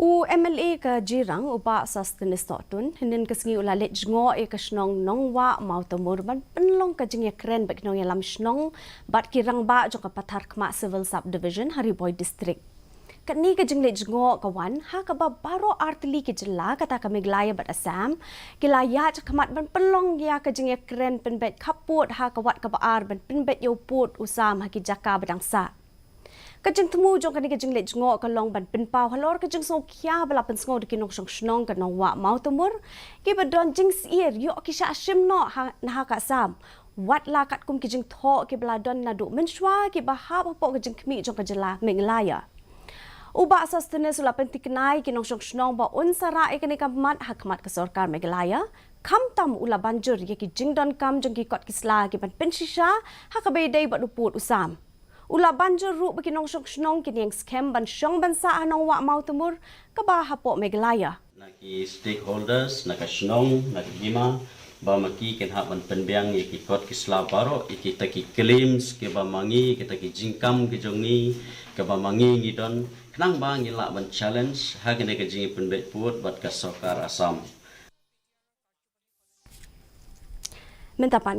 MLA ke Jirang upa sustainable totun hinin kesengi ulalit jengo ke Shnong Nongwah Mawtamur ban Pynlong ke jengya keren bak nong yalam Shnong bat kirang ba jong patar kema civil subdivision Hariboy district. Kani ke jenglet jengo kawan ha ka ba baro artili ke jela kata kami glaya bat Assam kilaya kemat ban Pynlong ya ke jengya keren penbet kaput ha ka wat ka baar ban penbet yo put usam ha ki jaka badangsa. Kajeng temu jong kani kajeng let jengok kalong ban pinpau halor kajeng so kya bala pensngo de Nongshong Shnong ke Nongwah Mawtamur ke badon jing sier yo ki sha shim no ha ka sam wat la kat kum kajeng tho ke bala don na du menshwa ke bahab po kajeng kmi jong kajela menglaya uba sustainable sula pentiknai ke Nongshong Shnong ba unsara e kani kamat hakmat ke sarkar meglaya kam tam ula banjur ye ki jing don kam jong ki kot kisla ke ban penshisha ha ka be dei ba duput usam Ula banjur ru bagi Nongshong Shnong kini yang scam ban syong bansa Nongwah Mawtamur ke bahapok meglaya. Naki stakeholders, naka Shnong, naka Gima, ba maki ken hak ban penbiang iki kot kisla baro iki taki claims ke ba mangi kita ki jingkam ke jongi ke ba mangi ngidon kenang ba ngila ban challenge ha kene ke jingi penbet put bat ka sokar Assam. Mentapan